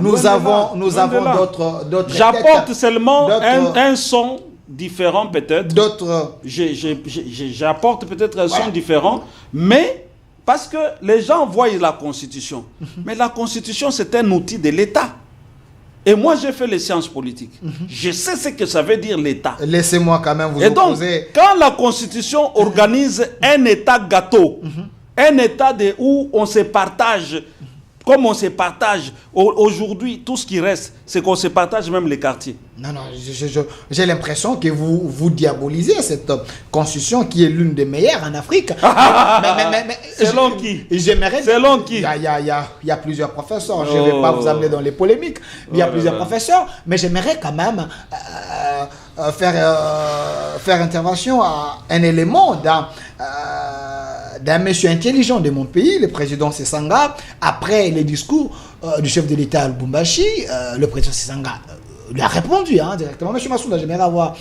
nous avons d'autres. J'apporte seulement un son différent peut-être. D'autres. J'apporte peut-être un son différent, mais parce que les gens voient la Constitution. Mais la Constitution, c'est un outil de l'État. Et moi, j'ai fait les sciences politiques. Je sais ce que ça veut dire l'État. Laissez-moi quand même vous opposer. Et donc, quand la Constitution organise un État gâteau, un État où on se partage, comme on se partage, aujourd'hui, tout ce qui reste, c'est qu'on se partage même les quartiers. Non, j'ai l'impression que vous diabolisez cette constitution qui est l'une des meilleures en Afrique. Mais selon qui? Selon qui? Il y a plusieurs professeurs, je ne vais pas vous amener dans les polémiques, il y a plusieurs professeurs, mais j'aimerais quand même faire intervention à un élément d'un monsieur intelligent de mon pays, le président Sesanga. Après les discours du chef de l'État Lubumbashi, le président Sesanga lui a répondu directement. Monsieur Massouda, j'aimerais avoir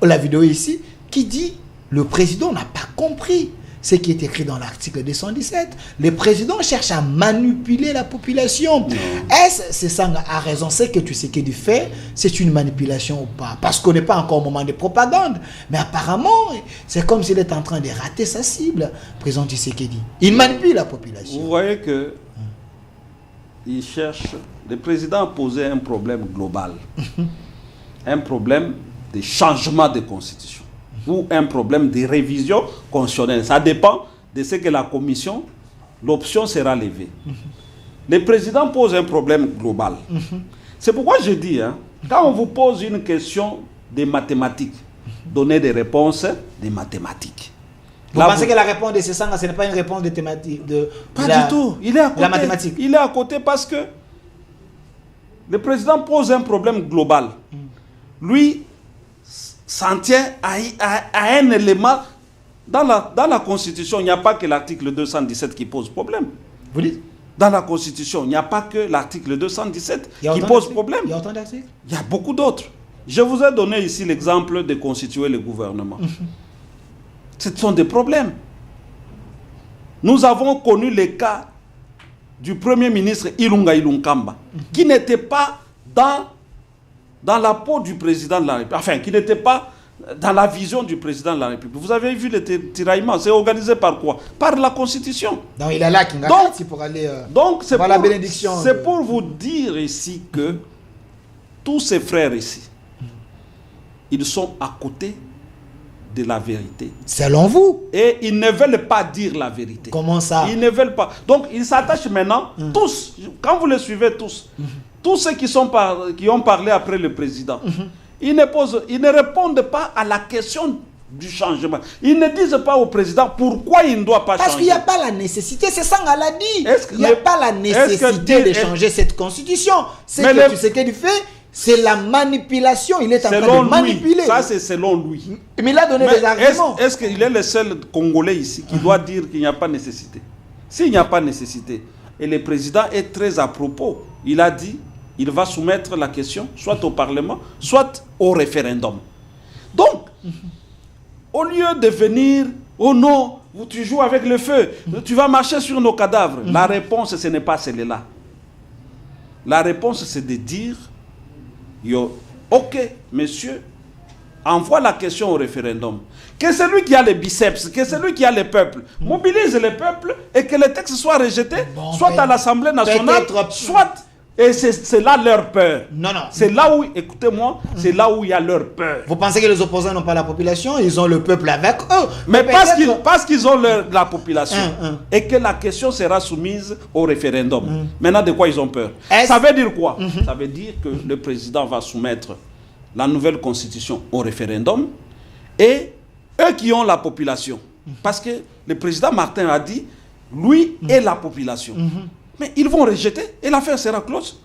la vidéo ici, qui dit le président n'a pas compris ce qui est écrit dans l'article 217. Le président cherche à manipuler la population. Est-ce Sesanga a raison? C'est que tu sais que du fait, c'est une manipulation ou pas? Parce qu'on n'est pas encore au moment de propagande. Mais apparemment, c'est comme s'il est en train de rater sa cible. Président Tshisekedi, il manipule la population. Vous voyez que il cherche. Le président a posé un problème global, un problème de changement de constitution ou un problème de révision constitutionnelle. Ça dépend de ce que la commission, l'option sera levée. Le président pose un problème global. C'est pourquoi je dis, quand on vous pose une question de mathématiques, donnez des réponses de mathématiques. Vous pensez que la réponse de Sesanga, ce n'est pas une réponse de thématique Pas du tout. Il est à côté. La mathématique. Il est à côté parce que le président pose un problème global. Lui s'en tient à un élément. Dans la Constitution, il n'y a pas que l'article 217 qui pose problème. Vous dites? dans la Constitution. Il n'y a pas que l'article 217 qui pose problème. Il y a autant d'articles? Il y a beaucoup d'autres. Je vous ai donné ici l'exemple de constituer le gouvernement. Ce sont des problèmes. Nous avons connu le cas du Premier ministre Ilunga Ilunkamba, qui n'était pas dans la peau du président de la République, enfin, qui n'était pas dans la vision du président de la République. Vous avez vu le tiraillement, c'est organisé par quoi? Par la Constitution. Donc il est là qui pour aller voir la bénédiction. C'est pour vous dire ici que tous ces frères ici, ils sont à côté de la vérité. Selon vous? Et ils ne veulent pas dire la vérité. Comment ça? Ils ne veulent pas. Donc ils s'attachent maintenant, tous, quand vous les suivez tous, tous ceux qui ont parlé après le président, ils ne répondent pas à la question du changement. Ils ne disent pas au président pourquoi il ne doit pas changer. Parce qu'il n'y a pas la nécessité, c'est ça qu'on l'a dit. Il n'y a pas la nécessité de changer cette constitution. C'est que ce qu'il fait, c'est la manipulation. Il est en train de manipuler. Ça, c'est selon lui. Mais il a donné des arguments. Est-ce qu'il est le seul Congolais ici qui doit dire qu'il n'y a pas nécessité? S'il n'y a pas nécessité, et le président est très à propos, il a dit il va soumettre la question soit au Parlement, soit au référendum. Donc, au lieu de venir, oh non, tu joues avec le feu, tu vas marcher sur nos cadavres. La réponse, ce n'est pas celle-là. La réponse, c'est de dire, ok, monsieur, envoie la question au référendum. Que celui qui a les biceps, que celui qui a le peuple, mobilise le peuple et que le texte soit rejeté, soit à l'Assemblée nationale, soit... Et c'est là leur peur. Non. C'est là où, écoutez-moi, c'est là où il y a leur peur. Vous pensez que les opposants n'ont pas la population? Ils ont le peuple avec eux. Mais parce qu'ils ont la population. Et que la question sera soumise au référendum. Maintenant, de quoi ils ont peur? Ça veut dire quoi? Ça veut dire que le président va soumettre la nouvelle constitution au référendum. Et eux qui ont la population. Parce que le président Martin a dit, lui et la population. Mais ils vont rejeter et l'affaire sera close.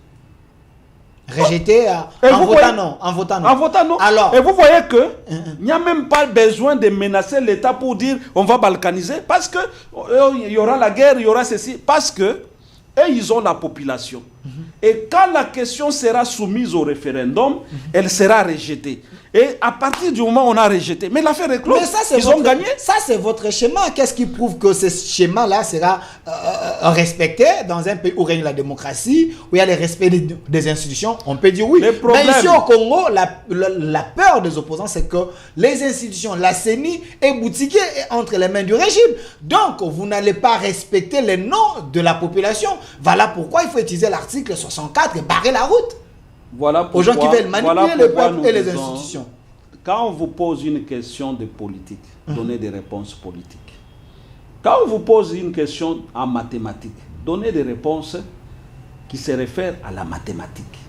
Rejeter en votant non. Alors, et vous voyez que il n'y a même pas besoin de menacer l'État pour dire on va balkaniser parce que il y aura la guerre, il y aura ceci. Parce que eux, ils ont la population. Et quand la question sera soumise au référendum, elle sera rejetée. Et à partir du moment où on a rejeté, mais l'affaire est close, ils ont gagné. Ça, c'est votre schéma. Qu'est-ce qui prouve que ce schéma-là sera respecté dans un pays où règne la démocratie, où il y a le respect des institutions? On peut dire oui. Mais ici au Congo, la peur des opposants, c'est que les institutions, la CENI est boutiquée entre les mains du régime. Donc, vous n'allez pas respecter les noms de la population. Voilà pourquoi il faut utiliser l'article 64 et barrer la route. Voilà pourquoi, aux gens qui veulent manipuler le peuple et les institutions. Quand on vous pose une question de politique, donnez des réponses politiques. Quand on vous pose une question en mathématiques, donnez des réponses qui se réfèrent à la mathématique.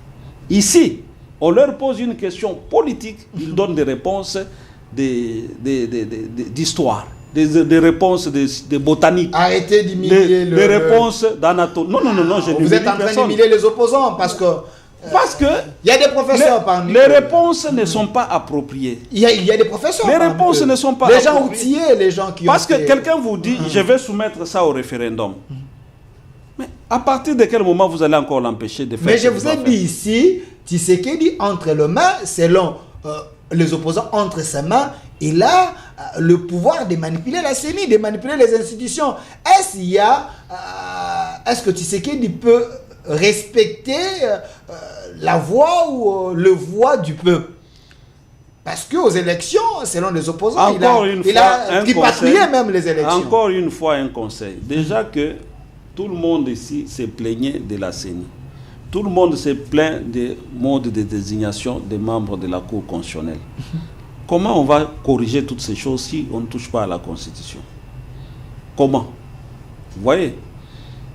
Ici, on leur pose une question politique, ils donnent des réponses d'histoire. Des réponses de botanique. Arrêtez d'humilier des réponses d'anatomie. Non, je vous êtes en train d'humilier les opposants parce que il y a des professeurs parmi les réponses ne sont pas appropriées. Il y a des professeurs. Les réponses ne sont pas appropriées. Les gens outillés, les gens qui parce que quelqu'un vous dit je vais soumettre ça au référendum. Mais à partir de quel moment vous allez encore l'empêcher de faire? Mais je vous ai dit ici, Tshisekedi entre les mains, selon les opposants entre ses mains, il a le pouvoir de manipuler la CENI, de manipuler les institutions. Est-ce que Tshisekedi peut respecter la voix ou le voix du peuple? Parce qu'aux élections, selon les opposants, il a tripatouillé même les élections. Encore une fois, un conseil. Déjà que tout le monde ici se plaignait de la CENI. Tout le monde se plaint des modes de désignation des membres de la Cour constitutionnelle. Comment on va corriger toutes ces choses si on ne touche pas à la Constitution? Comment? Vous voyez?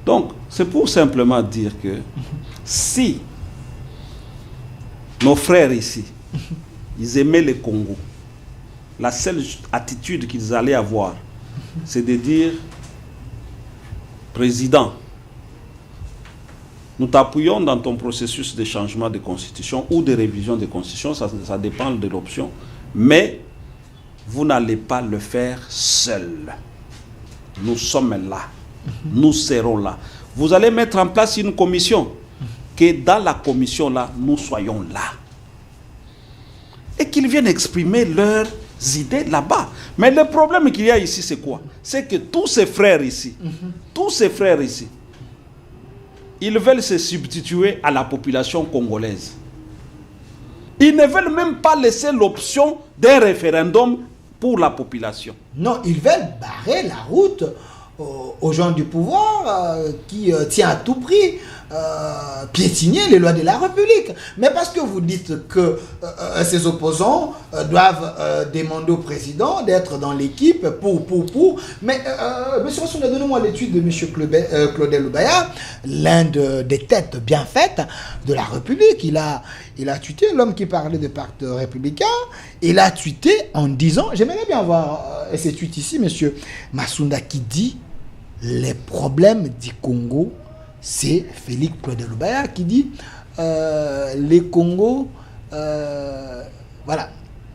Donc, c'est pour simplement dire que si nos frères ici, ils aimaient le Congo, la seule attitude qu'ils allaient avoir, c'est de dire, président, nous t'appuyons dans ton processus de changement de constitution ou de révision de constitution, ça dépend de l'option, mais vous n'allez pas le faire seul. Nous sommes là. Nous serons là. vous allez mettre en place une commission. Que dans la commission-là, nous soyons là. Et qu'ils viennent exprimer leurs idées là-bas. Mais le problème qu'il y a ici, c'est quoi? C'est que tous ces frères ici, ils veulent se substituer à la population congolaise. Ils ne veulent même pas laisser l'option d'un référendum pour la population. Non, ils veulent barrer la route aux gens du pouvoir qui tient à tout prix piétiner les lois de la République. Mais parce que vous dites que ces opposants doivent demander au président d'être dans l'équipe pour. Mais monsieur Rassouna, donnez-moi l'étude de monsieur Claudel Lubaya, l'un des têtes bien faites de la République. Il a tweeté, l'homme qui parlait de pacte républicain, il a tweeté en disant, j'aimerais bien voir ces tweets ici, monsieur Massounda, qui dit les problèmes du Congo. C'est Félix Claudel Lubaya qui dit les Congos, voilà.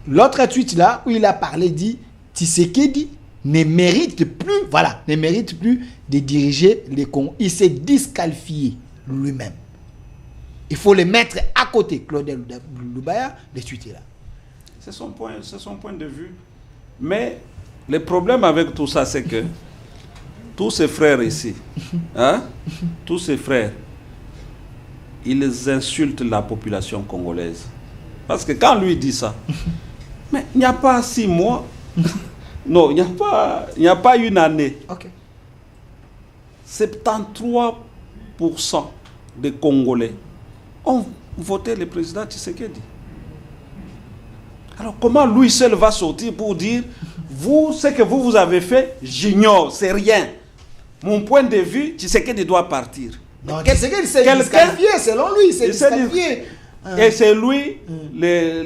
L'autre tweet là où il a parlé dit Tshisekedi ne mérite plus de diriger les Congos. Il s'est disqualifié lui-même. Il faut le mettre à côté, Claudel Lubaya, de tweets là. C'est son point de vue. Mais le problème avec tout ça, c'est que tous ces frères ici, tous ces frères, ils insultent la population congolaise. Parce que quand lui dit ça, mais il n'y a pas 6 mois, non, il n'y a pas une année. Okay. 73% des Congolais ont voté le président Tshisekedi. Alors comment lui seul va sortir pour dire, vous, ce que vous avez fait, j'ignore, c'est rien. Mon point de vue, Tshisekedi doit partir. Non, Tshisekedi s'est disqualifié, selon lui, c'est disqualifié. Et c'est lui,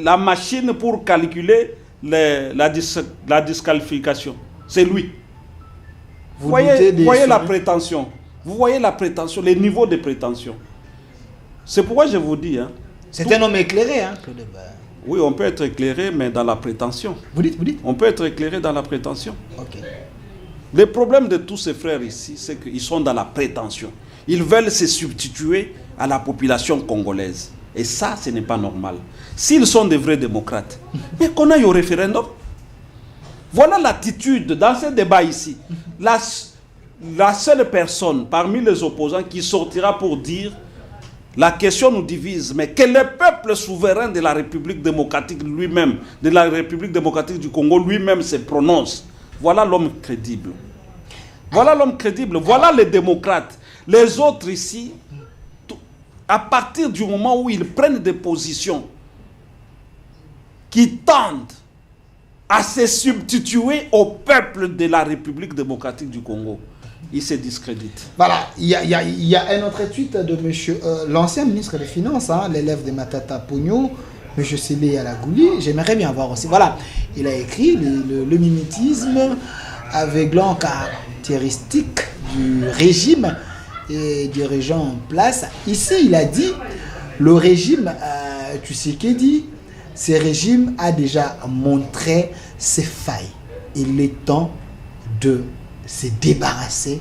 la machine pour calculer la disqualification. C'est lui. Vous voyez la prétention. Vous voyez la prétention, les niveaux de prétention. C'est pourquoi je vous dis. C'est un homme éclairé, Claude. Oui, on peut être éclairé, mais dans la prétention. Vous dites On peut être éclairé dans la prétention. Ok. Le problème de tous ces frères ici, c'est qu'ils sont dans la prétention. Ils veulent se substituer à la population congolaise. Et ça, ce n'est pas normal. S'ils sont des vrais démocrates, mais qu'on aille au référendum. Voilà l'attitude dans ce débat ici. La seule personne parmi les opposants qui sortira pour dire la question nous divise, mais que le peuple souverain de la République démocratique lui-même, de la République démocratique du Congo lui-même se prononce. Voilà l'homme crédible. Voilà l'homme crédible. Voilà les démocrates. Les autres ici, à partir du moment où ils prennent des positions qui tendent à se substituer au peuple de la République démocratique du Congo, ils se discréditent. Voilà, il y a un autre tweet de monsieur, l'ancien ministre des Finances, l'élève de Matata Pogno, M. Sélé Alagouli. J'aimerais bien voir aussi. Voilà, il a écrit le mimétisme aveuglant caractéristique du régime et dirigeant en place. Ici, il a dit le régime Tshisekedi, ce régime a déjà montré ses failles. Il est temps de se débarrasser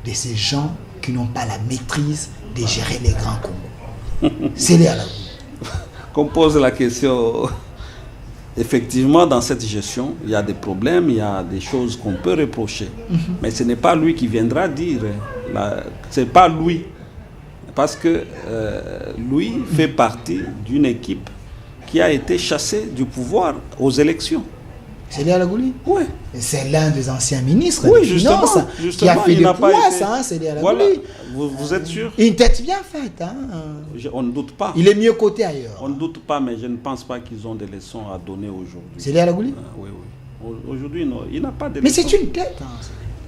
de ces gens qui n'ont pas la maîtrise de gérer les grands Congo. C'est là. Qu'on pose la question, effectivement, dans cette gestion, il y a des problèmes, il y a des choses qu'on peut reprocher. Mais ce n'est pas lui qui viendra dire. Ce n'est pas lui. Parce que lui fait partie d'une équipe qui a été chassée du pouvoir aux élections. C'est Alagouli? Oui. C'est l'un des anciens ministres des Finances qui a fait des poisses, c'est Alagouli. Voilà. Vous êtes sûr? Une tête bien faite. On ne doute pas. Il est mieux coté ailleurs. On ne doute pas, mais je ne pense pas qu'ils ont des leçons à donner aujourd'hui. C'est Alagouli? Oui. Aujourd'hui, non, il n'a pas de leçons. Mais c'est une tête.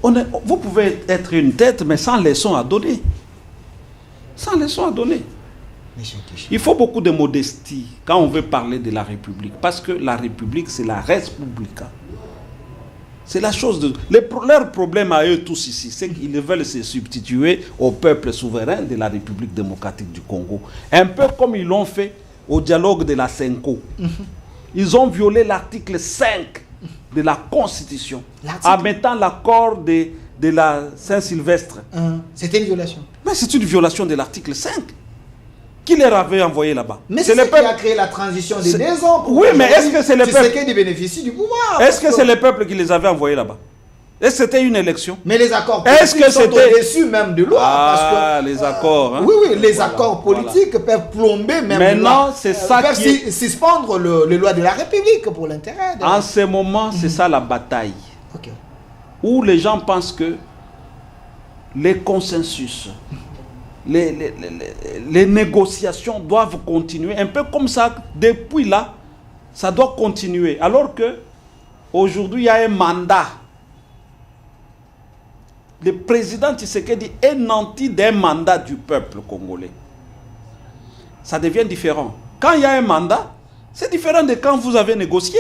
Vous pouvez être une tête, mais sans leçons à donner. Sans leçons à donner. Il faut beaucoup de modestie quand on veut parler de la République. Parce que la République, c'est la res publica. C'est la chose de... Leur problème à eux tous ici, c'est qu'ils veulent se substituer au peuple souverain de la République démocratique du Congo. Un peu comme ils l'ont fait au dialogue de la CENCO. Ils ont violé l'article 5 de la Constitution en mettant l'accord de de la Saint-Sylvestre. C'était une violation. Mais c'est une violation de l'article 5. Qui les avait envoyés là-bas? Mais c'est le peuple qui a créé la transition des 2 ans. Oui, mais est-ce que c'est le peuple qui bénéficie du pouvoir? Est-ce que c'est le peuple qui les avait envoyés là-bas? Est-ce que c'était une élection? Mais les accords politiques sont au-dessus même de loi. Ah, les accords. Hein? Oui, les accords politiques peuvent plomber même. Maintenant, c'est ça qui peuvent suspendre les lois de la République pour l'intérêt. En ce moment, c'est ça la bataille. Où les gens pensent que les consensus, les négociations doivent continuer. Un peu comme ça, depuis là, ça doit continuer. Alors que aujourd'hui, il y a un mandat. Le président Tshisekedi est nanti d'un mandat du peuple congolais. Ça devient différent. Quand il y a un mandat, c'est différent de quand vous avez négocié.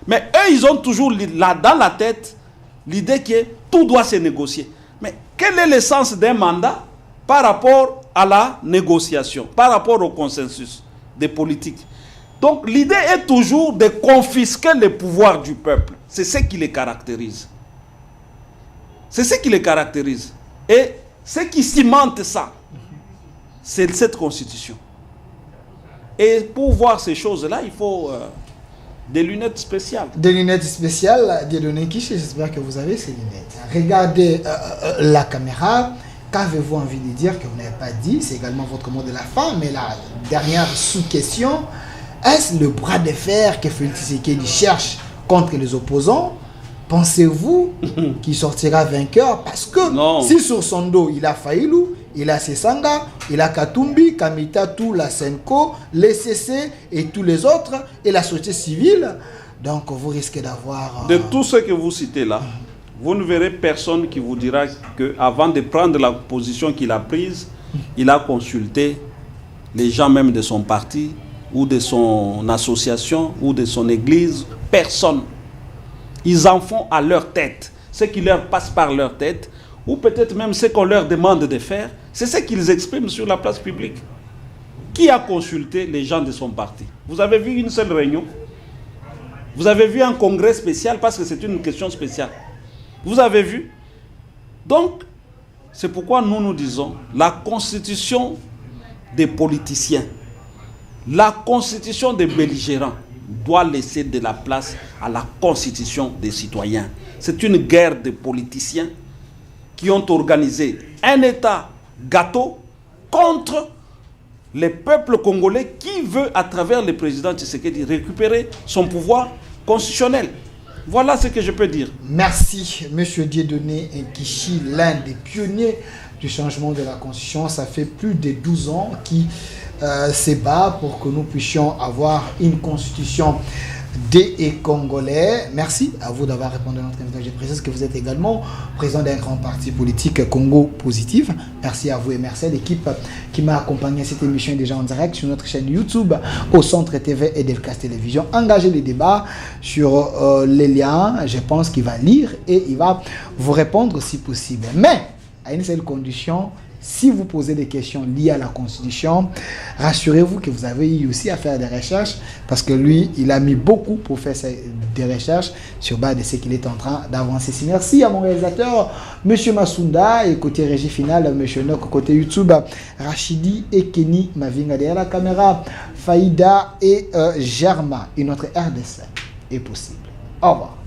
Mais eux, ils ont toujours là dans la tête l'idée que tout doit se négocier. Mais quel est l'essence d'un mandat par rapport à la négociation, par rapport au consensus des politiques? Donc l'idée est toujours de confisquer le pouvoir du peuple. C'est ce qui les caractérise. C'est ce qui les caractérise. Et ce qui cimente ça, c'est cette constitution. Et pour voir ces choses-là, il faut des lunettes spéciales. Des lunettes spéciales, Dieudonné Kishi, j'espère que vous avez ces lunettes. Regardez la caméra. Qu'avez-vous envie de dire que vous n'avez pas dit? C'est également votre mot de la fin. Mais la dernière sous-question, est-ce le bras de fer que Félix Tshisekedi cherche contre les opposants? Pensez-vous qu'il sortira vainqueur? Parce que si sur son dos, il a Faïlou, il a Sesanga, il a Katumbi, Kamitatou, la Senko, les CC et tous les autres, et la société civile, donc vous risquez d'avoir... De tout ce que vous citez là, vous ne verrez personne qui vous dira qu'avant de prendre la position qu'il a prise, il a consulté les gens même de son parti, ou de son association, ou de son église. Personne. Ils en font à leur tête. Ce qui leur passe par leur tête, ou peut-être même ce qu'on leur demande de faire, c'est ce qu'ils expriment sur la place publique. Qui a consulté les gens de son parti? Vous avez vu une seule réunion? Vous avez vu un congrès spécial parce que c'est une question spéciale? Vous avez vu? Donc, c'est pourquoi nous disons la constitution des politiciens, la constitution des belligérants doit laisser de la place à la constitution des citoyens. C'est une guerre de politiciens qui ont organisé un État gâteau contre le peuple congolais qui veut, à travers le président Tshisekedi, récupérer son pouvoir constitutionnel. Voilà ce que je peux dire. Merci, M. Dieudonné Kishi, l'un des pionniers du changement de la Constitution. Ça fait plus de 12 ans qu'il se bat pour que nous puissions avoir une Constitution des Congolais. Merci à vous d'avoir répondu à notre invitation. Je précise que vous êtes également président d'un grand parti politique, Congo Positif. Merci à vous et merci à l'équipe qui m'a accompagné à cette émission déjà en direct sur notre chaîne YouTube, au Centre TV et Delcast Télévision. Engagez les débats sur les liens. Je pense qu'il va lire et il va vous répondre si possible. Mais à une seule condition: si vous posez des questions liées à la Constitution, rassurez-vous que vous avez eu aussi à faire des recherches, parce que lui, il a mis beaucoup pour faire des recherches sur base de ce qu'il est en train d'avancer. Merci à mon réalisateur, M. Masunda, et côté régie finale, M. Nok, côté YouTube, Rachidi et Kenny Mavinga. Derrière la caméra, Faïda et Germa. Et notre RDC est possible. Au revoir.